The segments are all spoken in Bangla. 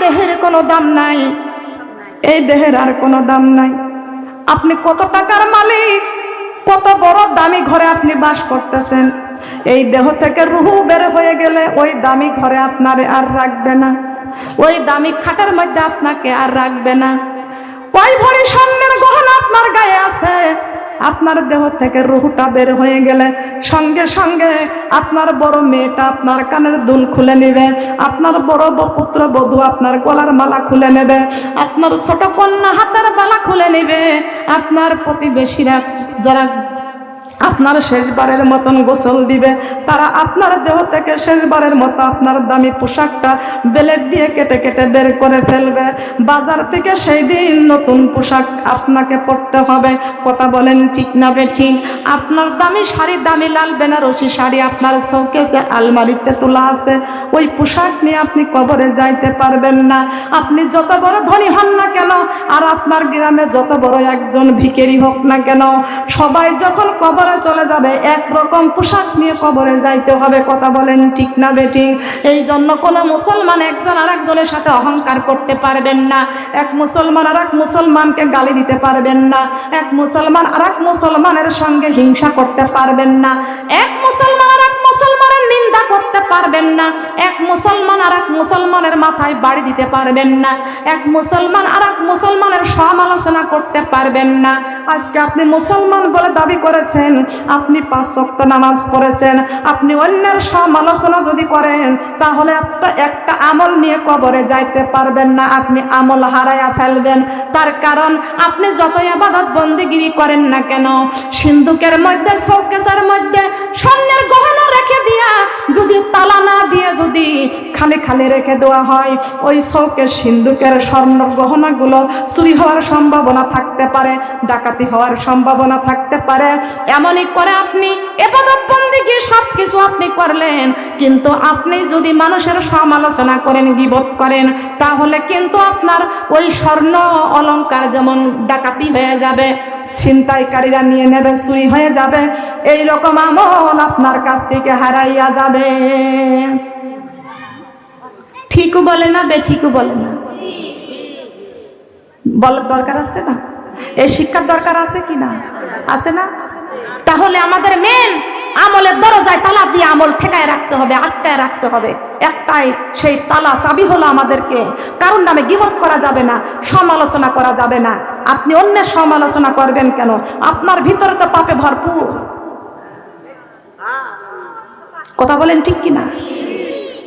দেহের কোনো দাম নাই, এই দেহের আর কোনো দাম নাই। আপনি কত টাকার মালিক, কত বড় দামি ঘরে আপনি বাস করতেছেন, এই দেহ থেকে রুহু বের হয়ে গেলে ওই দামি ঘরে আপনারে আর রাখবে না, ওই দামি খাটের মধ্যে আপনাকে আর রাখবে না। কয় ভরি স্বর্ণের গহনা আপনার গায়ে আছে, আপনার দেহ থেকে রুহুটা বের হয়ে গেলে সঙ্গে সঙ্গে আপনার বড় মেয়েটা আপনার কানের দুল খুলে নেবে, আপনার বড় পুত্র বধূ আপনার গলার মালা খুলে নেবে, আপনার ছোট কন্যা হাতের বালা খুলে নেবে, আপনার প্রতিবেশীরা যারা আপনার শেষবারের মতন গোসল দিবে তারা আপনার দেহ থেকে শেষবারের মতো আপনার দামি পোশাকটা ব্লেড দিয়ে কেটে কেটে বের করে ফেলবে। বাজার থেকে সেই দিন নতুন পোশাক আপনাকে পরতে হবে। কথা বলেন ঠিক না বেঠিক? আপনার দামি শাড়ি, দামি লাল বেনারসি শাড়ি আপনার শোকেসে আলমারিতে তোলা আছে, ওই পোশাক নিয়ে আপনি কবরে যাইতে পারবেন না। আপনি যত বড় ধনী হন না কেন, আর আপনার গ্রামে যত বড় একজন ভিখারি হোক না কেন, সবাই যখন কবরে চলে যাবে একরকম পোশাক নিয়ে কবরে যাইতে হবে। কথা বলেন ঠিক না বেঠিক? এই জন্য কোনো মুসলমান একজন আর একজনের সাথে অহংকার করতে পারবেন না, এক মুসলমান আর এক মুসলমানকে গালি দিতে পারবেন না, এক মুসলমান আর এক মুসলমানের সঙ্গে হিংসা করতে পারবেন না, এক মুসলমান আর এক মুসলমানের নিন্দা করতে পারবেন না, এক মুসলমান আর এক মুসলমানের মাথায় বাড়ি দিতে পারবেন না, এক মুসলমান আর এক মুসলমানের সমালোচনা করতে পারবেন না। আজকে আপনি মুসলমান বলে দাবি করেছেন, আপনি 5 ওয়াক্ত নামাজ পড়েছেন, আপনি অন্যের সমালোচনা যদি করেন তাহলে আপনার একটা আমল নিয়ে কবরে যাইতে পারবেন না, আপনি আমল হারায়া ফেলবেন। তার কারণ আপনি যত ইবাদত বন্দেগিরি করেন না কেন, সিন্ধুকের মধ্যে শোকেসের মধ্যে স্বর্ণের গহনা রেখে দিয়া যদি তালা না দিয়ে যদি খালি খালি রেখে দেওয়া হয়, ওই শোকেস সিন্ধুকের স্বর্ণ গহনাগুলো চুরি হওয়ার সম্ভাবনা থাকতে পারে, ডাকাতি হওয়ার সম্ভাবনা থাকতে পারে। এমনই করে আপনি ইবাদত বন্দেগি সবকিছু আপনি করলেন, কিন্তু আপনি যদি মানুষের সমালোচনা করেন, গীবত করেন, তাহলে কিন্তু আপনার ওই স্বর্ণ অলংকার যেমন ডাকাতি হয়ে যাবে, ছিনতাইকারীরা নিয়ে নেবে, চুরি হয়ে যাবে, এই রকম আমল আপনার কাছ থেকে হারাইয়া যাবে। ঠিকও বলে না, বেঠিকও বলে না? বলার দরকার আছে না? এই শিক্ষার দরকার আছে কি না? আছে না? তাহলে আমাদের মেন আমলের দরজায় তালা দিয়ে আমল ঠেকায় রাখতে হবে, আটকায় রাখতে হবে। একটাই সেই তালা চাবি হলো আমাদেরকে কারণ নামে গীবত করা যাবে না, সমালোচনা করা যাবে না। আপনি অন্যের সমালোচনা করবেন কেন? আপনার ভিতরে তো পাপে ভরপুর। কথা বলেন ঠিক কিনা?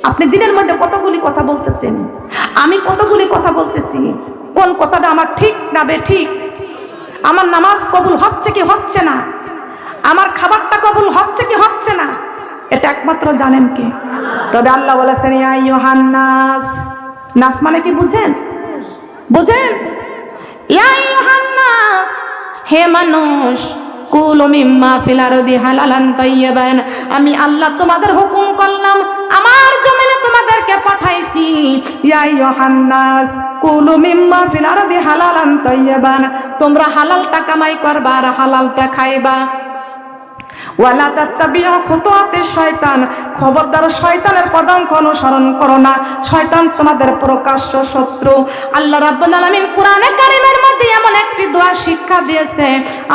আপনি দিনের মধ্যে কতগুলি কথা বলতেছেন, আমি কতগুলি কথা বলতেছি, কোন কথাটা আমার ঠিক না বেঠিক? আমার নামাজ কবুল হচ্ছে কি হচ্ছে না, আমার খাবারটা কবুল হচ্ছে কি হচ্ছে না, এটা একমাত্র জানেন কে? তবে আল্লাহ বলেছেন ইয়া আইয়ুহান নাস। নাস মানে কি বুঝেন? বুঝেন? ইয়া আইয়ুহান নাস, হে মানুষ, কুলু মিম্মা ফিল আরদি হালালান তাইয়্যিবান, আমি আল্লাহ তোমাদের হুকুম করলাম, আমার জমিনে তোমাদেরকে পাঠাইছি। ইয়া আইয়ুহান নাস কুলু মিম্মা ফিল আরদি হালালান তাইয়্যিবান, তোমরা হালালটা কামাই করবা আর হালালটা খাইবা। ওয়ালা তাত্তাবিউ খুতুওয়াতিশ শয়তান, খবরদার শয়তানের পদাঙ্ক অনুসরণ করো না, শয়তান তোমাদের প্রকাশ্য শত্রু। আল্লাহ রাব্বুল আলামিন কোরআনে কারীমের মধ্যে এমন একটি দোয়া শিক্ষা দিয়েছে,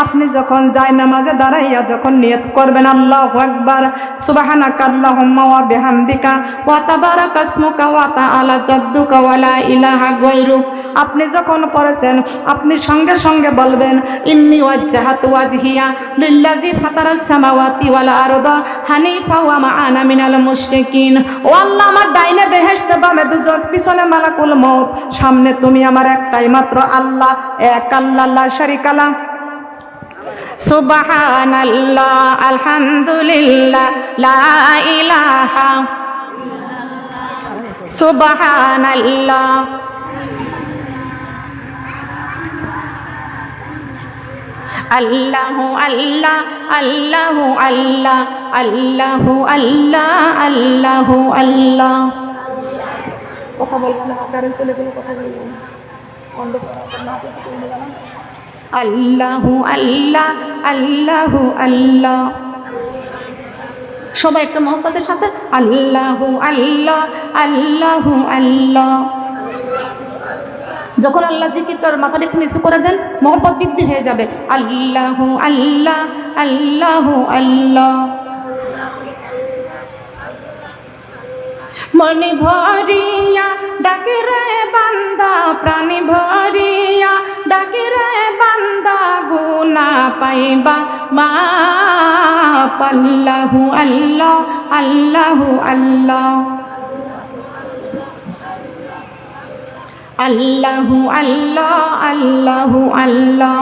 আপনি যখন জায়নামাজে দাঁড়াইয়া যখন নিয়ত করবেন আল্লাহু আকবার, সুবহানাকা আল্লাহুম্মা ওয়া বিহামদিকা ওয়া তাবারাকা ইসমুকা ওয়া তাআলা জাদ্দুকা ওয়া লা ইলাহা গায়রুক, আপনি যখন পড়েছেন আপনি সঙ্গে সঙ্গে বলবেন ইন্নী ওয়াজ্জাহাতু ওয়াজহিয়া লিল্লাযী ফাতারাস সামাওয়াতি ওয়াল আরদা হানিফা ওয়া মা আনা মিনাল মুশরিকিন। ও আল্লাহ, আমার ডাইনে বেহেশত, বামে দুজক, পিছনে মালাকুল মউত, সামনে তুমি আমার একটাই মাত্র আল্লাহ, এক আল্লাহ, লা শারীকা লা। সুবহানাল্লাহ, আলহামদুলিল্লাহ, লা ইলাহা, সুবহানাল্লাহ, আল্লাহু আল্লাহ, আল্লাহু আল্লাহ, আল্লাহু আল্লাহ, আল্লাহু আল্লাহ। কথা বলবেন না, কারণ চলে গেলে কথা বলবেন না, আল্লাহু আল্লাহ, আল্লাহু আল্লাহ। সবাই একটা মহব্বতের সাথে আল্লাহু আল্লাহ, আল্লাহু আল্লাহ। যখন আল্লাহ জিকির করে মাথাটা একটু নিচু করে দেন, মহব্বত বৃদ্ধি হয়ে যাবে। আল্লাহু আল্লাহ, আল্লাহু আল্লাহ। মনে ভরিয়া ডাকে রে বান্দা, প্রাণী ভরিয়া ডাকে রে বান্দা, গুনা পাইবা মাপ। আল্লাহু আল্লাহ, আল্লাহু আল্লাহ। আল্লাহু আল্লাহ, আল্লাহু আল্লাহ।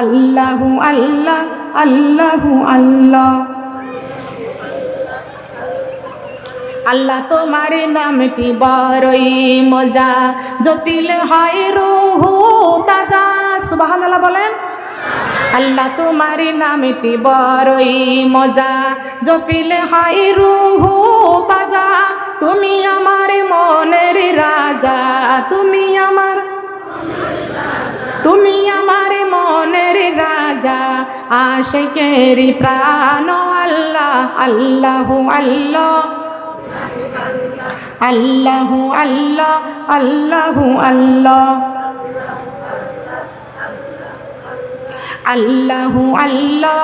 আল্লাহু আল্লাহ, আল্লাহু আল্লাহ। আল্লাহ তোমার নামটি বড়ই মজা, জপিলে হয় রূহু তাজা। সুবহানাল্লাহ বলেন। আল্লাহ তোমার নামটি বড়ই মজা, জপিলে হয় রূহু তাজা। তুমি আমার মনের রাজা, তুমি আমার মনের রাজা, আশিকের প্রাণ আল্লাহ। আল্লাহু আল্লাহ, আল্লাহু আল্লাহ, আল্লাহু আল্লাহ। আল্লাহু আল্লাহ।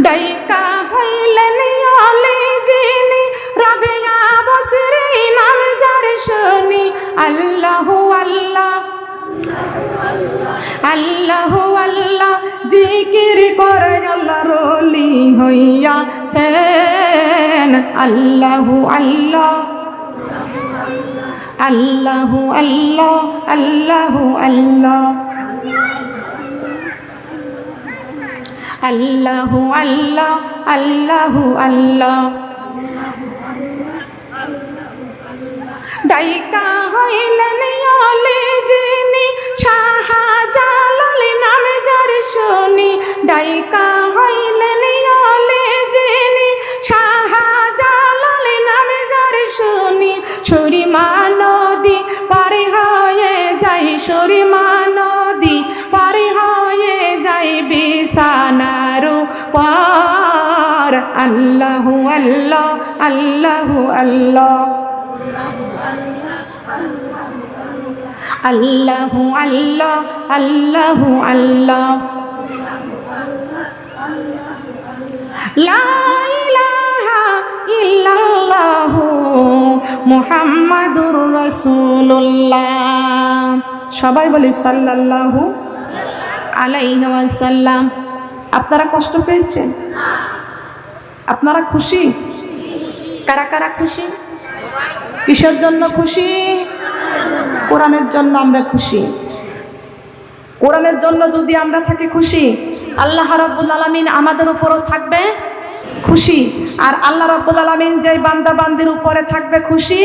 ডাইকা হইলেন অলি যিনি, রাবিয়া বসরি নাম যার শুনি। আল্লাহু আল্লাহ, আল্লাহু আল্লাহ। জিকির করে আল্লাহর ওলি হইয়াছেন। আল্লাহু আল্লাহ, আল্লাহু আল্লাহ, আল্লাহু আল্লাহ। আল্লাহু আল্লাহ, আল্লাহু আল্লাহ। ডাইকা হইলেন অলি যিনি, শাহজালাল নাম যার শুনি। ডাইকা হইলেন অলি যিনি, শাহজালাল নাম যার শুনি। সুরিমা নদী পারি হয়ে যাই, সুরিমা নদী পারি হয়ে যাই বিছানার পার। আল্লাহু আল্লাহ, আল্লাহু আল্লাহ। আল্লাহু আল্লাহ, আল্লাহু আল্লাহ। লা ইলাহা ইল্লাল্লাহু মুহাম্মাদুর রাসূলুল্লাহ। সবাই বলি সাল্লাল্লাহু আলাইহি ওয়াসাল্লাম। আপনারা কষ্ট পেয়েছেন? আপনারা খুশি? কারা কারা খুশি? কিসের জন্য খুশি? কোরআনের জন্য আমরা খুশি। কোরআনের জন্য যদি আমরা থাকি খুশি, আল্লাহ রাব্বুল আলামিন আমাদের উপরও থাকবে খুশি। আর আল্লাহ রাব্বুল আলামিন যেই বান্দা বান্দির উপরে থাকবে খুশি,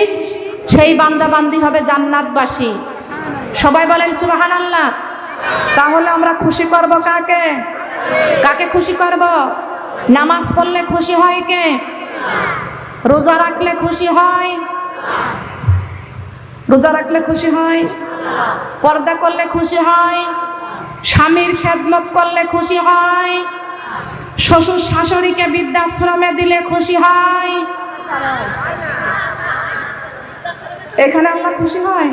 সেই বান্দা বান্দি হবে জান্নাতবাসী। সবাই বলেন সুবহানাল্লাহ। তাহলে আমরা খুশি করব কাকে? কাকে খুশি করব? নামাজ পড়লে খুশি হয় কে? রোজা রাখলে খুশি হয়? রোজা রাখলে খুশি হয়? পর্দা করলে খুশি হয়? স্বামীর খেদমত করলে খুশি হয়? শ্বশুর শাশুড়িকে বৃদ্ধাশ্রমে দিলে খুশি হয়? এখানে আল্লাহ খুশি হয়?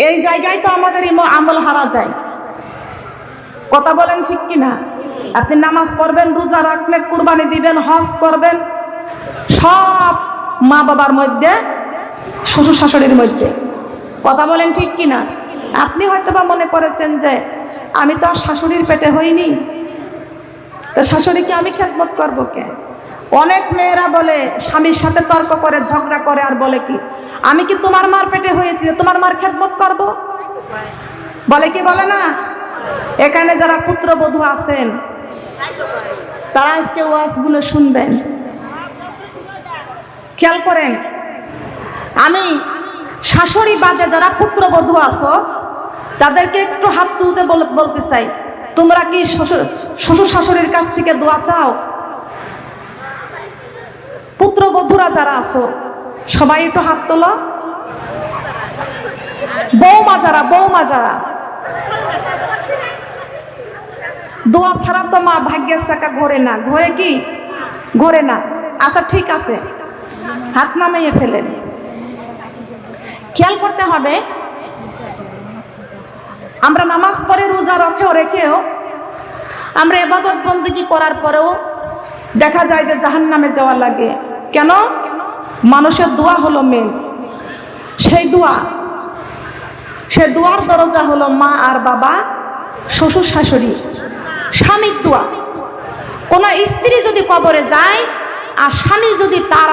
এই জায়গায় তো আমাদের আমল হারা যায়। কথা বলেন ঠিক কিনা? আপনি নামাজ পড়বেন, রোজা রাখবেন, কুরবানি দিবেন, হজ করবেন, সব মা বাবার মধ্যে, শ্বশুর শাশুড়ির মধ্যে। কথা বলেন ঠিক কিনা? আপনি হয়তো বা মনে করেছেন যে আমি তো আর শাশুড়ির পেটে হইনি, তো শাশুড়িকে আমি খেদমত করবো কে? অনেক মেয়েরা বলে, স্বামীর সাথে তর্ক করে, ঝগড়া করে, আর বলে কি আমি কি তোমার মার পেটে হয়েছি, তোমার মার খেদমত করব? বলে কি বলে না? এখানে যারা পুত্রবধূ আছেন তারা আজকে ওয়াজগুলো শুনবেন, খেয়াল করেন। আমি শাশুড়ি বাদে যারা পুত্রবধূ আছো তাদেরকে একটু হাত তুলতে বলতে চাই, তোমরা কি শ্বশুর শাশুড়ির কাছ থেকে দোয়া চাও? পুত্রবধূরা যারা আছো সবাই একটু হাত তোলো। বৌমা যারা দোয়া ছাড়া তো মা ভাগ্যের চাকা ঘোরে না, ঘোরে কি? ঘোরে না। আচ্ছা ঠিক আছে, হাত নামিয়ে ফেলেন। খেয়াল করতে হবে, আমরা নামাজ পড়ে রোজা রেখেও আমরা ইবাদত বন্দেগী করার পরেও দেখা যায় যে জাহান্নামে যাওয়া লাগে। কেন? মানুষের দোয়া হলো মেন। সেই দোয়ার দরজা হলো মা আর বাবা, শ্বশুর শাশুড়ি, স্বামীর দোয়া। কোন স্ত্রী যদি কবরে যায় আর স্বামী যদি তার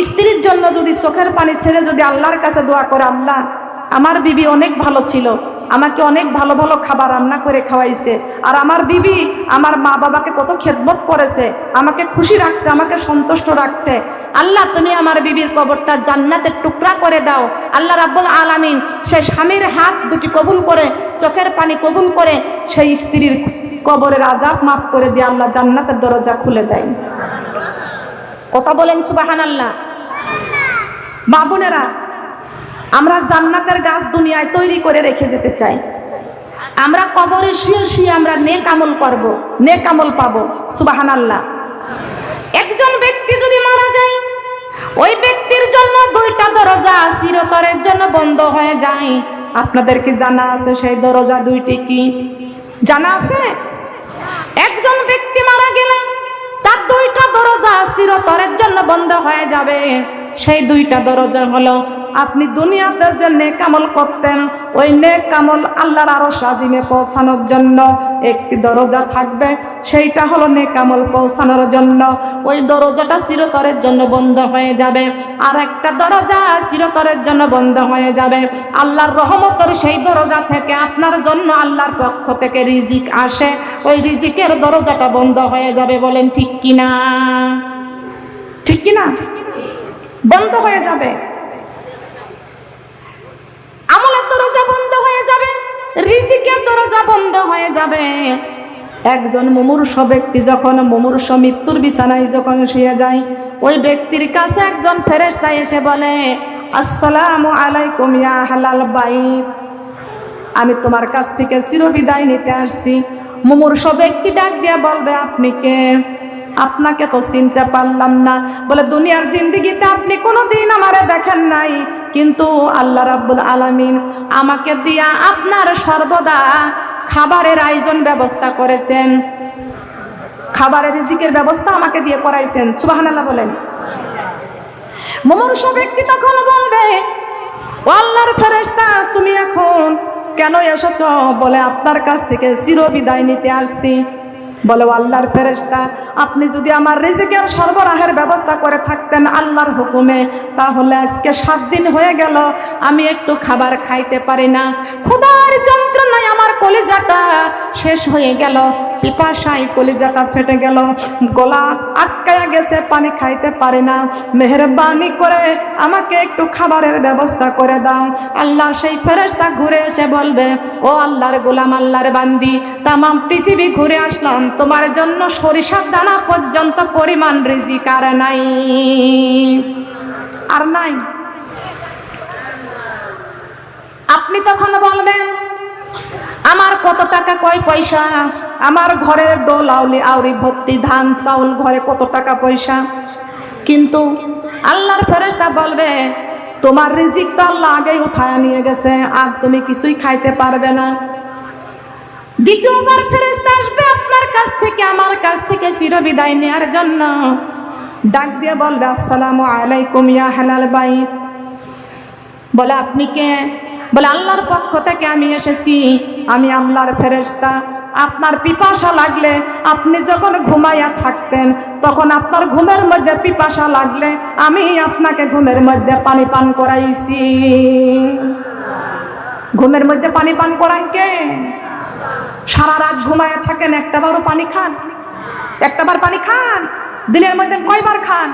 স্ত্রীর জন্য যদি চোখের পানি ছেড়ে যদি আল্লাহর কাছে দোয়া করে, আল্লাহ আমার বিবি অনেক ভালো ছিল, আমাকে অনেক ভালো ভালো খাবার রান্না করে খাওয়াইছে, আর আমার বিবি আমার মা বাবাকে কত খেদমত করেছে, আমাকে খুশি রাখছে, আমাকে সন্তুষ্ট রাখছে, আল্লাহ তুমি আমার বিবির কবরটা জান্নাতের টুকরা করে দাও। আল্লাহ রাব্বুল আলামিন সেই স্বামীর হাত দুটি কবুল করে, চোখের পানি কবুল করে সেই স্ত্রীর কবরের আযাব মাফ করে দিয়ে আল্লাহ জান্নাতের দরজা খুলে দেয়। কথা বলেন সুবহানাল্লাহ। মা বোনেরা, আমরা জান্নাতের গাছ দুনিয়ায় তৈরি করে রেখে যেতে চাই। আমরা কবরে শুয়ে শুয়ে আমরা নেক আমল করব, নেক আমল পাবো। সুবহানাল্লাহ। একজন ব্যক্তি যদি মারা যায়, ওই ব্যক্তির জন্য দুইটা দরজা চিরতরের জন্য বন্ধ হয়ে যায়। আপনাদের কি জানা আছে সেই দরজা দুইটি কি? জানা আছে? একজন ব্যক্তি মারা গেলে তার দুইটা দরজা চিরতরের জন্য বন্ধ হয়ে যাবে। সেই দুইটা দরজা হলো, আপনি দুনিয়াতে যে নেক আমল করতেন, ওই নেক আমল আল্লাহর আরশ আজিমে পৌঁছানোর জন্য একটি দরজা থাকবে, সেইটা হলো নেক আমল পৌঁছানোর জন্য। ওই দরজাটা চিরতরের জন্য বন্ধ হয়ে যাবে। আর একটা দরজা চিরতরের জন্য বন্ধ হয়ে যাবে, আল্লাহর রহমতের সেই দরজা থেকে আপনার জন্য আল্লাহর পক্ষ থেকে রিজিক আসে, ওই রিজিকের দরজাটা বন্ধ হয়ে যাবে। বলেন ঠিক কিনা? ঠিক কিনা? বন্ধ হয়ে যাবে। আমলের দরজা বন্ধ হয়ে যাবে, রিজিকের দরজা বন্ধ হয়ে যাবে। একজন মুমূর্ষ ব্যক্তি যখন মুমূর্ষ মৃত্যুর বিছানায় যখন শুয়ে যায়, ওই ব্যক্তির কাছে একজন ফেরেশতা এসে বলে, আসসালামু আলাইকুম ইয়া আহলাল বাইত, আমি তোমার কাছ থেকে চিরবিদায় নিতে আসছি। মুমূর্ষ ব্যক্তি ডাক দিয়ে বলবে, আপনি কে? আপনাকে তো চিনতে পারলাম না। বলে, দুনিয়ার জিন্দেগিতে আপনি কোনোদিন আমারে দেখেন নাই, কিন্তু আল্লাহ রাব্বুল আলামিন আমাকে দিয়া আপনার সর্বদা খাবারের আয়োজন ব্যবস্থা করেছেন, খাবারের রিজিকের ব্যবস্থা আমাকে দিয়ে করাইছেন। সুবহানাল্লাহ বলেন। মুমূর্ষ ব্যক্তি তখন বলবে, ও আল্লাহর ফেরেশতা, তুমি এখন কেন এসেছ? বলে, আপনার কাছ থেকে চিরবিদায় নিতে আসছি। বলে, আল্লাহর ফেরেশতা, আপনি যদি আমার রিজিকের সরবরাহের ব্যবস্থা করে থাকতেন আল্লাহর হুকুমে, তাহলে আজকে 7 দিন হয়ে গেল আমি একটু খাবার খাইতে পারি না। ক্ষুধার যন্ত্রণায় আমার কলিজাটা শেষ হয়ে গেল, পিপাসায় কলিজাটা ফেটে গেল, গলা আটকায়া গেছে, পানি খাইতে পারি না। মেহেরবানি করে আমাকে একটু খাবারের ব্যবস্থা করে দাও। আল্লাহ সেই ফেরেশতা ঘুরে এসে বলবে, ও আল্লাহর গোলাম, আল্লাহর বান্দি, তাম পৃথিবী ঘুরে আসলাম, তোমার জন্য সরিষার দানা পর্যন্ত পরিমাণ রিজিক আর নাই, আর নাই। আপনি তখন বলবেন, আমার কত টাকা কয় পয়সা, আমার ঘরের ডোল আউরি ভর্তি ধান চাউল, ঘরে কত টাকা পয়সা। কিন্তু আল্লাহর ফেরেশতা বলবে, তোমার রিজিক তো আল্লাহ আগেই উঠায় নিয়ে গেছে, আজ তুমি কিছুই খাইতে পারবে না। দ্বিতীয়বার ফেরেশতা আসবে আপনার কাছ থেকে, আমার কাছ থেকে চিরবিদায় নেওয়ার জন্য। ডাক দিয়ে বলবে, আসসালামু আলাইকুম ইয়া আহলাল বাইত। বলে, আপনি কে? বলে, আল্লাহর পক্ষ থেকে আমি এসেছি, আমি আল্লাহর ফেরেশতা। আপনার পিপাসা লাগলে, আপনি যখন ঘুমাইয়া থাকতেন, তখন আপনার ঘুমের মধ্যে পিপাসা লাগলে আমি আপনাকে ঘুমের মধ্যে পানি পান করাইছি। ঘুমের মধ্যে পানি পান করান কে? সারা রাত ঘুমাইয়া থাকেন, একটাবারও পানি খান? একটাবার পানি খান? দিনের মধ্যে কয়বার খান?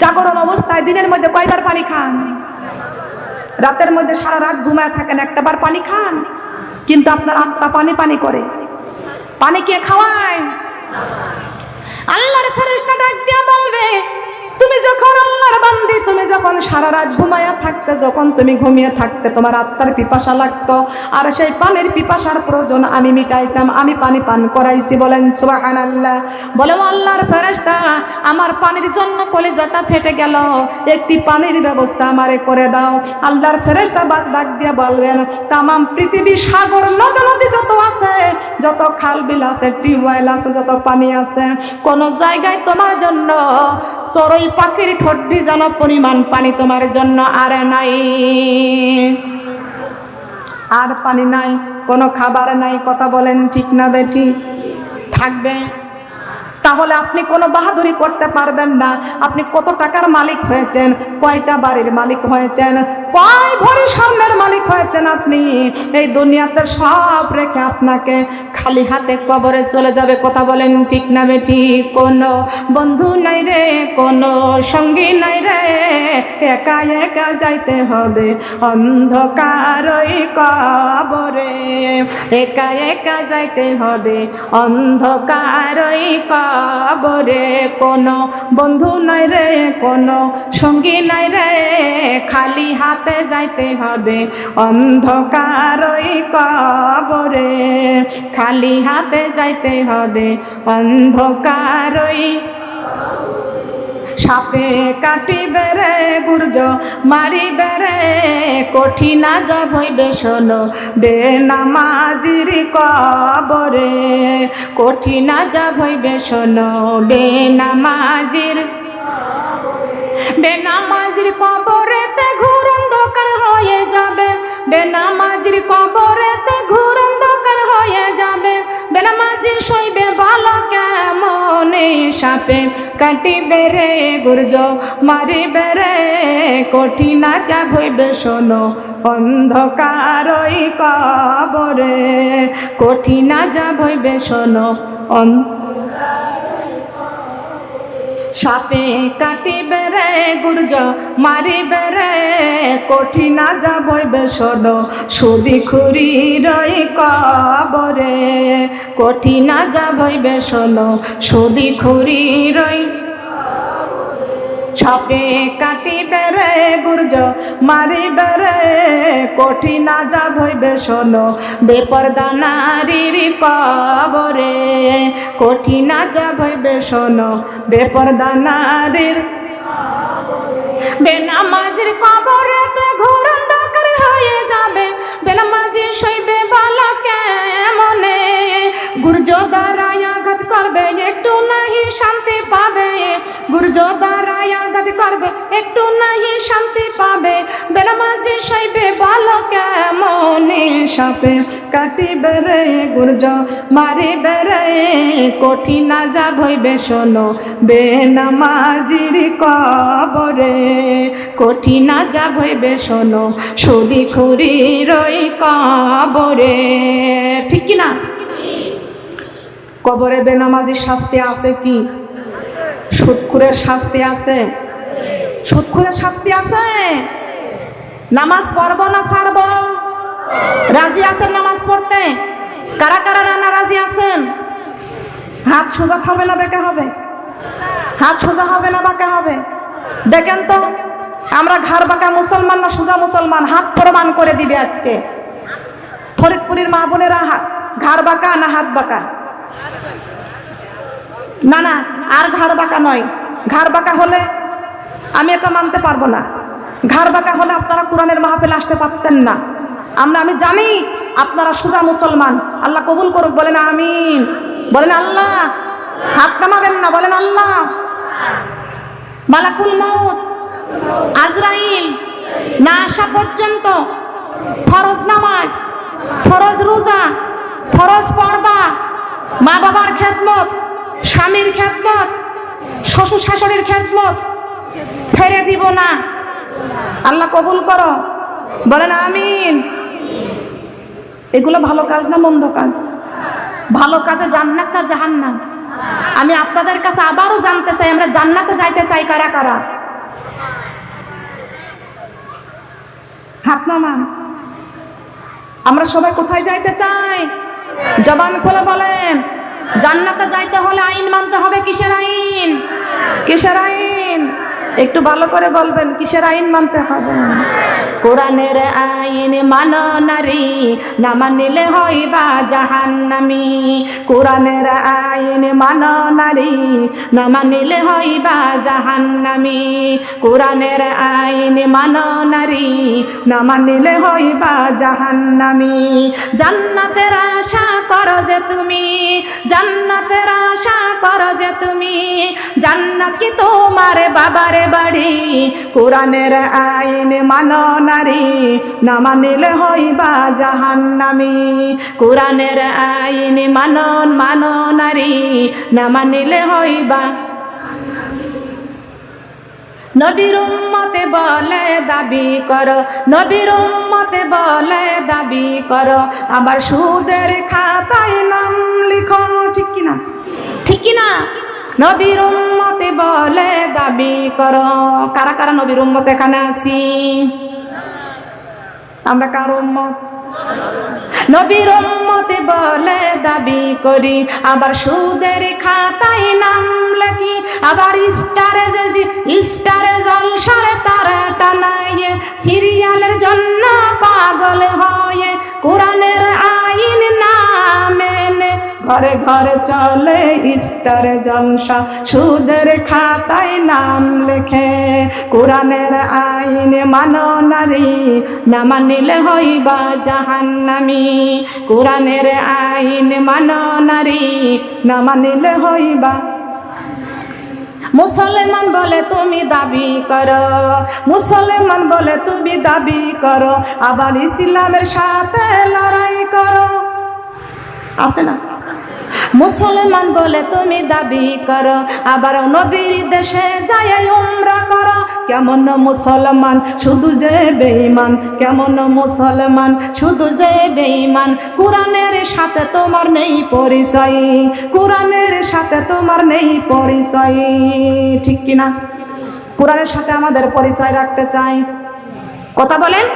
জাগরণ অবস্থায় দিনের মধ্যে কয়বার পানি খান? রাতের মধ্যে সারা রাত ঘুমায় থাকেন, একটাবার পানি খান? কিন্তু আপনার আত্মা পানি পানি করে। পানি কে খাওয়ায়? আল্লাহর ফেরেশতা ডাক দিয়ে বলবে, তুমি যখন আল্লাহর বান্দি, তুমি যখন সারা রাত ঘুমায়া থাকতে, যখন তুমি ঘুমিয়ে থাকতে তোমার আত্মার পিপাসা লাগতো, আর সেই পানির পিপাসার প্রয়োজন আমি মিটাইতাম, আমি পানি পান করাইছি। বলেন সুবহানাল্লাহ। বলে আল্লাহর ফেরেশতা, আমার পানির জন্য কলিজাটা ফেটে গেল, একটি পানির ব্যবস্থা আমারে করে দাও। আল্লাহর ফেরেশতা ডাক দিয়ে বলবেন, তামাম পৃথিবী, সাগর, নদী যত আছে, যত খাল বিল আছে, টিউবওয়েল আছে, যত পানি আছে, কোন জায়গায় তোমার জন্য চড়ুই পাখির ঠোঁট ভিজানো পরিমাণ পানি তোমার জন্য আর নাই। আর পানি নাই, কোনো খাবার নাই। কথা বলেন ঠিক না বেঠি? থাকবে? তাহলে আপনি কোনো বাহাদুরি করতে পারবেন না। আপনি কত টাকার মালিক হয়েছেন, কয়টা বাড়ির মালিক হয়েছেন, কয় ভরি স্বর্ণের মালিক হয়েছেন, আপনি এই দুনিয়াতে সব রেখে আপনাকে খালি হাতে কবরে চলে যাবে। কথা বলেন ঠিক না বেটি? কোনো বন্ধু নাই রে, কোনো সঙ্গী নাই রে, একা একা যাইতে হবে অন্ধকার ওই কবরে, একা একা যাইতে হবে অন্ধকার ওই কবরে। কোনো বন্ধু নাই রে, কোনো সঙ্গী নাই রে, খালি হাতে যাইতে হবে অন্ধকার ওই কবরে, খালি হাতে যাইতে হবে অন্ধকার ওই। সাপে কাটিবে রে, গুর্জ মারিবে রে, কঠিন আযাব হইবে শোনো বেনামাজির কবরে, কঠিন আযাব হইবে শোনো বেনামাজির। বেনামাজির কবরেতে ঘোর অন্ধকার হয়ে যাবে, বেনামাজির কবরেতে ঘোর অন্ধকার হয়ে যাবে, বেনামাজি সইবে ভালো কেমনে, সাপে কাটিবে রে, গুর্জ মারিবে রে, কঠিন আযাব হইবে শোনো অন্ধকার ওই কবরে, কঠিন আযাব হইবে শোনো। সাপে কাটিবে রে, গুর্জ মারিবে রে, কঠিন আযাব হইবে শোনো সুদি খুরির ওই কবরে, কঠিন আযাব হইবে শোনো সুদি খুরির ওই। সাপে কাটিবে রে, গুর্জ মারিবে রে, কঠিন আযাব হইবে শোনো বেপরদা নারীর কবরে, কঠিন আযাব হইবে শোনো বেপরদা নারীর। বেনামাজির কবরেতে ঘোর অন্ধকার হয়ে যাবে, বেনামাজি সইবে ভালো কেমনে, গুর্জ দ্বারায় আঘাত করবে একটু নাহি শান্তি পাবে, গুর্জ দ্বারায় আঘাত করবে একটু নাহি শান্তি পাবে, বেনামাজি সইবে ভালো কেমনে, সাপে কাটিবে রে, গুর্জ মারিবে রে, কঠিন আযাব হইবে শোনো বেনামাজির কবরে, কঠিন আযাব হইবে শোনো সুদি খুরির ওই কবরে। ঠিক কি না? কবরে বেনামাজির শাস্তি আছে কি? সুদখোরের শাস্তি আছে? সুদখোরের শাস্তি আছে? নামাজ পড়বো না ছাড়বো? রাজি আছেন নামাজ পড়তে? কারা কারা রান্না রাজি আছেন? হাত সোজা হবে না বেঁকে হবে? হাত সোজা হবে না বাঁকা হবে? দেখেন তো আমরা ঘাড় বাঁকা মুসলমান না সোজা মুসলমান? হাত প্রমাণ করে দিবে আজকে। ফরিদপুরের মা বোনেরা ঘাড় বাঁকা না হাত বাঁকা? না না, আর ঘাড় বাঁকা নয়। ঘাড় বাঁকা হলে আমি এটা মানতে পারবো না। ঘাড় বাঁকা হলে আপনারা কোরআনের মাহফিলে আসতে পারতেন না। আমি জানি আপনারা সোজা মুসলমান। আল্লাহ কবুল করুক, বলেন আমিন। বলেন আল্লাহ। হাত নামাবেন না, বলেন আল্লাহ। মালাকুল মউত আজরাইল না আসা পর্যন্ত ফরজ নামাজ, ফরজ রোজা, ফরজ পর্দা, মা বাবার খেদমত, স্বামীর খেদমত, শ্বশুর শাশুড়ির খেদমত ছেড়ে দিব না। আল্লাহ কবুল করো, বলেন আমিন। এগুলো ভালো কাজ না মন্দ কাজ? ভালো কাজে জান্নাত না জাহান্নাম? আমি আপনাদের কাছে আবারও জানতে চাই, আমরা জান্নাতে যাইতে চাই কারা কারা? হাত নামান। আমরা সবাই কোথায় যাইতে চাই? জবান খুলে বলেন। জান্নাতে যাইতে হলে আইন মানতে হবে। কিসের আইন? কিসের আইন? একটু ভালো করে বলবেন কিসের আইন মানতে হবে? কোরআনের আইন মানো নারী, না মানিলে হইবা জাহান্নামী। কোরআনের আইন মানো নারী, না মানিলে হইবা জাহান্নামী। কোরআনের আইন মানো নারী, না মানিলে হইবা জাহান্নামী। জান্নাতের আশা করো যে তুমি, জান্নাতের আশা করো যে তুমি, জান্নাত কি তোমার বাবারে বাড়ি। কোরআনের আইন মানো নারী, না মানিলে হইবা জাহান্নামী। কোরআনের আইন মানো মানো নারী, না মানিলে হইবা। নবীর উম্মতে বলে দাবি করো, নবীর উম্মতে বলে দাবি করো, আবার সুদের খাতায় নাম লিখো। ঠিক কিনা? ঠিক কিনা? নবীর উম্মতে বলে দাবি করো। কারা কারা নবীর উম্মত এখানে আছি? আমরা কার উম্মত? নবীর উম্মতে বলে দাবি করি, আবার সুদের খাতায় নাম লিখি, আবার স্টারে স্টারে জলসারে তারা টানাইয়ে, সিরিয়ালের জন্য পাগল হয়ে কোরআনের আইন না মেনে ঘরে ঘরে চলে স্টারে জলসা, সুদের খাতায় নাম লেখে। কোরআনের আইন মানো নারী, না মানিলে হইবা জাহান্নামী। কোরআনের আইন মানো নারী, না মানিলে হইবা। মুসলমান বলে তুমি দাবি করো, মুসলমান বলে তুমি দাবি করো, আবার ইসলামের সাথে লড়াই করো। আছে না? মুসলমান বলে তুমি দাবি করো, আবার নবীর দেশে যায় উমরা করো। কেমন মুসলমান শুধু যে বেঈমান, কেমন মুসলমান শুধু যে বেঈমান। কোরআনের সাথে তোমার নেই পরিচয়, কোরআনের সাথে তোমার নেই পরিচয়। ঠিক কিনা? কোরআনের সাথে আমাদের পরিচয় রাখতে চাই। কথা বলেন,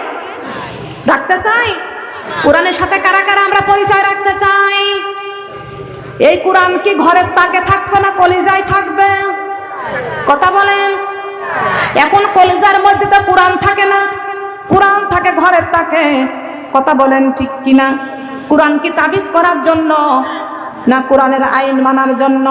রাখতে চাই? কোরআনের সাথে কারা কারা আমরা পরিচয় রাখতে চাই? এই কোরআন কি ঘরের তাকে থাকবে না কলিজায় থাকবে? কথা বলেন। এখন কলিজার মধ্যে তো কোরআন থাকে না, কোরআন থাকে ঘরের তাকে। কথা বলেন ঠিক কিনা? কোরআন কি তাবিজ করার জন্য, না কোরআনের আইন মানার জন্য?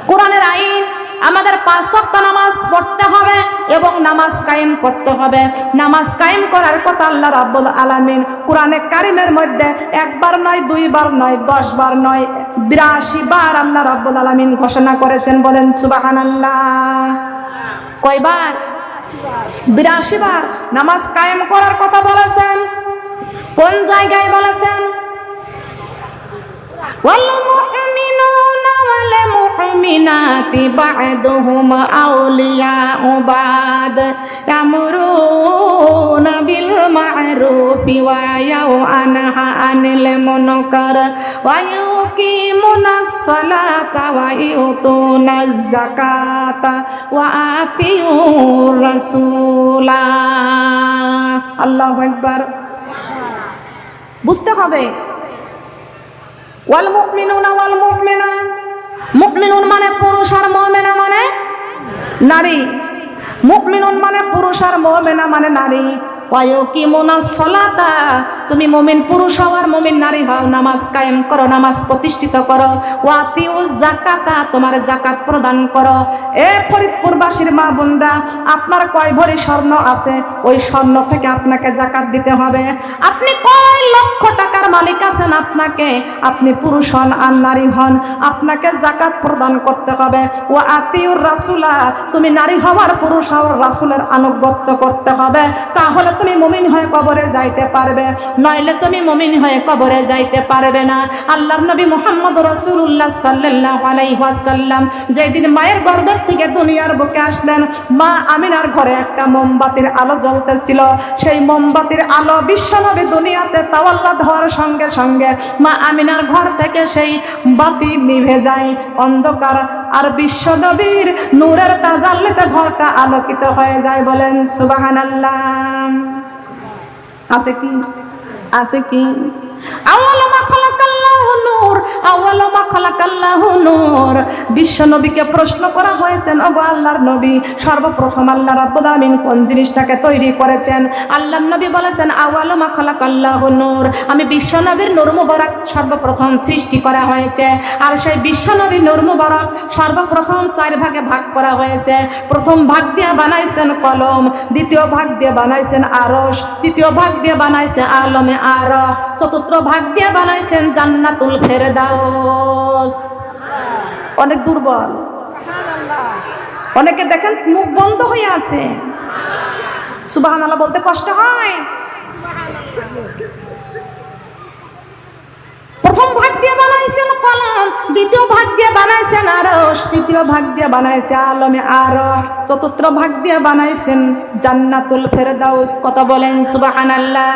কোরআনের আইন আমাদের 5 ওয়াক্ত নামাজ পড়তে হবে এবং নামাজ কায়েম করতে হবে। নামাজ কায়েম করার কথা আল্লাহ রাব্বুল আলামিন কোরআনে কারিমের মধ্যে একবার নয়, 2 বার নয়, 10 বার নয়, 82 বার আল্লাহ রাব্বুল আলামিন ঘোষণা করেছেন। বলেন সুবহানাল্লাহ। কয়বার? 82 বার নামাজ কায়েম করার কথা বলেছেন। কোন জায়গায় বলেছেন? ওয়াল মুমিনুনা ওয়াল মুমিনাতি বা'দুহুম আউলিয়াউ বা'দ ইয়ামুরুনা বিল মা'রুফি ওয়া ইয়ানহা আনিল মুনকার ওয়া ইউকিমুনাস সালাতা ওয়া ইউতুনাজ যাকাতা ওয়া আতিউর রাসূলা। আল্লাহু আকবার। বুঝতে হবে। ওয়াল মুমিনুনা ওয়াল মুমিনা, মুমিনুন মানে পুরুষ আর মুমিনা মানে নারী। মুমিনুন মানে পুরুষ আর মুমিনা মানে নারী। ওয়ায়ুকিমুনাস সালাতা, তুমি মুমিন পুরুষ হও আর মুমিন নারী হও, নামাজ কায়েম করো, নামাজ প্রতিষ্ঠিত করো। ওয়াতিউজ যাকাতা, তোমার যাকাত প্রদান করো। এ ফরিদপুরবাসীর মা বোনরা, আপনার কয় ভরি স্বর্ণ আছে, ওই স্বর্ণ থেকে আপনাকে যাকাত দিতে হবে। আপনি কয় লক্ষ টাকার মালিক আছেন, আপনাকে, আপনি পুরুষ হন আর নারী হন, আপনাকে যাকাত প্রদান করতে হবে। ওয়াতিউর রাসূলা, তুমি নারী হওয়ার পুরুষ হওয়ার রাসূলের আনুগত্য করতে হবে, তাহলে তুমি মুমিন হয়ে কবরে যাইতে পারবে, নইলে তুমি মুমিন হয়ে কবরে যাইতে পারবে না। আল্লাহর নবী মুহাম্মদ রাসূলুল্লাহ সাল্লাল্লাহু আলাইহি ওয়াসাল্লাম যেদিন মায়ের গর্ভের থেকে দুনিয়ার বুকে আসলেন, মা আমিনার ঘরে একটা মোমবাতির আলো জ্বলতেছিল। সেই মোমবাতির আলো বিশ্বনবী দুনিয়াতে তাওয়াল্লাদ হওয়ার সঙ্গে সঙ্গে মা আমিনার ঘর থেকে সেই বাতি নিভে যায়, অন্ধকার। আর বিশ্বনবীর নূরের তাজাল্লিতে ঘরটা আলোকিত হয়ে যায়। বলেন সুবহানাল্লাহ। আছে কি? আছে কি? আওয়ালামা খালাকাল্লাহু নূর, আউয়ালু মা খালাকাল্লাহু নূর। বিশ্ব নবীকে প্রশ্ন করা হয়েছে, ওগো আল্লাহর নবী, সর্বপ্রথম আল্লাহ রাব্বুল আলামিন কোন জিনিসটাকে তৈরি করেছেন? আল্লাহর নবী বলেছেন, আউয়ালু মা খালাকাল্লাহু নূর। আমি বিশ্ব নবীর নূর মুবারক সর্বপ্রথম সৃষ্টি করা হয়েছে। আর সেই বিশ্ব নবীর নূর মুবারক সর্বপ্রথম 4 ভাগে ভাগ করা হয়েছে। প্রথম ভাগ দিয়ে বানাইছেন কলম, দ্বিতীয় ভাগ দিয়ে বানাইছেন আরশ, তৃতীয় ভাগ দিয়ে বানাইছে আলমে আরশ, চতুর্থ ভাগ দিয়ে বানাইছেন জান্নাতুল ফেরদাউস। অনেক দুর্বল, অনেকে দেখেন মুখ বন্ধ হয়ে আছে, সুবহানাল্লাহ বলতে কষ্ট হয়। প্রথম ভাগ দিয়ে বানাইছেন কলম, দ্বিতীয় ভাগ দিয়ে বানাইছেন আরশ, তৃতীয় ভাগ দিয়ে বানাইছে আলমে আরশ, চতুর্থ ভাগ দিয়ে বানাইছেন জান্নাতুল ফেরদাউস। কত বলেন সুবহানাল্লাহ।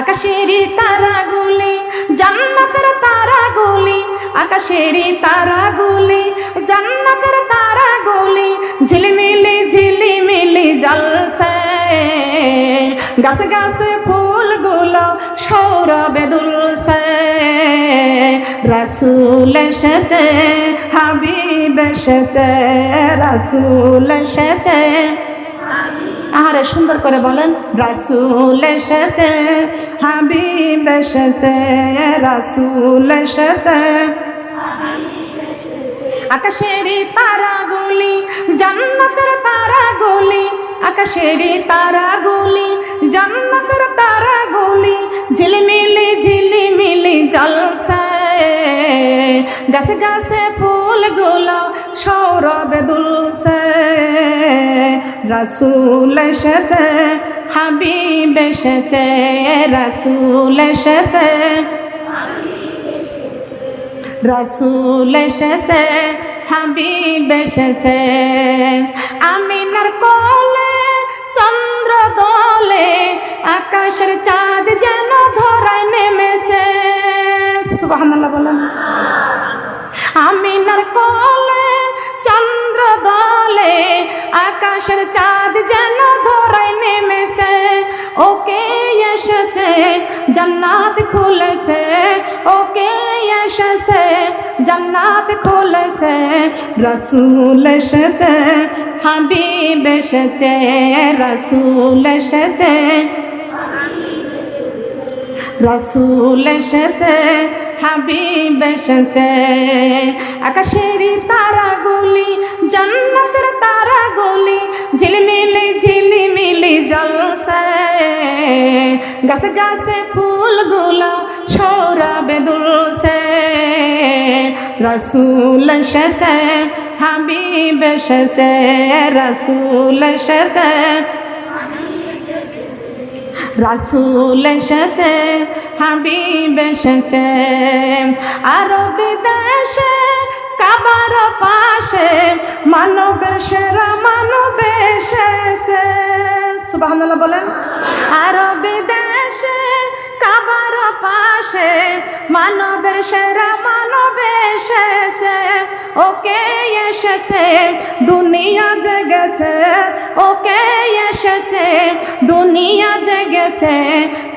আকাশের তারাগুলি জান্নাতের তারাগুলি, আকাশের তারাগুলি জান্নাতের তারাগুলি, ঝিলিমিলি ঝিলিমিলি জ্বলছে, গাছে গাছে ফুলগুলো সৌরভে দুলছে। রাসূল এসেছে, হাবিব এসেছে, রাসূল এসেছে। আরে সুন্দর করে বলেন, রাসূল এসেছে, হাবিব এসেছে, রাসূল এসেছে। আকাশের তারাগুলি জান্নাতের তারাগুলি, আকাশের তারাগুলি জান্নাতের তারাগুলি, ঝিলিমিলি ঝিলিমিলি জ্বলছে, গাছে গাছে ফুলগুলো সৌরভে দুলছে। রাসূল এসেছে, হাবিব এসেছে, রাসূল এসেছে, রাসূল এসেছে, হাবিব এসেছে। আমিনার কোলে চন্দ্র দোলে, আকাশের চাঁদ যেন ধরায় নেমেছে। সুবহানাল্লাহ বলেন। আমিনার কোলে চন্দ্র দোলে, আকাশের চাঁদ যেন ধরায় নেমেছে। ওকে এসেছে, জান্নাত খুলেছে, ওকে এসেছে, জান্নাত খুলেছে। রাসূল এসেছে, হাবিব এসেছে, রাসূল এসেছে, রাসূল এসেছে, হাবিব এসেছে। আকাশের তারাগুলি জান্নাতের তারাগুলি, ঝিলিমিলি ঝিলিমিলি জ্বলছে, গাছে গাছে ফুলগুলো সৌরভে দুলছে। রাসূল এসেছে, হাবিব এসেছে, রাসূল এসেছে, রাসূল এসেছে, হাবিব এসেছে। আরব দেশে কাবার পাশে মানবের সেরা মানব এসেছে। সুবহানাল্লাহ বলেন। আরব দেশে কাবার পাশে মানবের সেরা মানব এসেছে। ওকে এসেছে, দুনিয়া জেগেছে, ওকে এসেছে, দুনিয়া জেগেছে।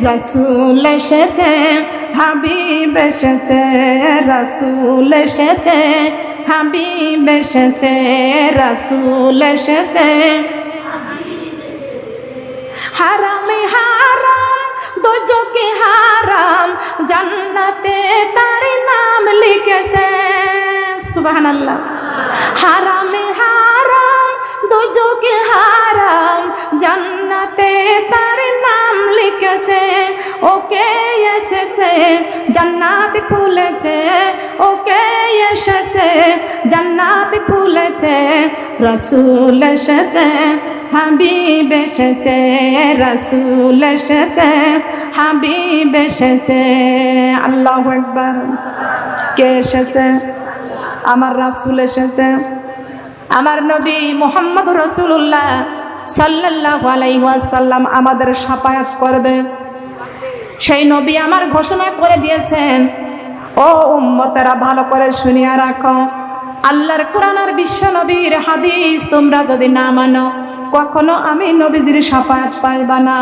রাসূল এসেছে, হাবিব এসেছে, রাসূল এসেছে, হাবিব এসেছে, রাসূল এসেছে। হারামে হারাম দোজখে হারাম, জান্নাতে তার নাম লিখেছে। সুবহানাল্লাহ। হারামে হারাম দোজখে হারাম, জান্নাতে তার নাম লিখেছে। ওকে এসেছে, জান্নাত খুলেছে, ওকে এসেছে, জান্নাত খুলেছে। রাসূল এসেছে, হাবিব এসেছে, রাসূল এসেছে, হাবিব এসেছে। আল্লাহু আকবার। কে এসেছে? আমার রাসূল এসেছে। আমার নবী মুহাম্মদ রাসূলুল্লাহ সাল্লাল্লাহু আলাইহি ওয়াসাল্লাম আমাদের শাফায়াত করবে। সেই নবী আমার ঘোষণা করে দিয়েছেন, ও উম্মতেরা ভালো করে শুনিয়া রাখো, আল্লাহর কোরআন আর বিশ্ব নবীর হাদিস তোমরা যদি না মানো, কখনো আমি নবীজির শাফায়াত পাইবা না।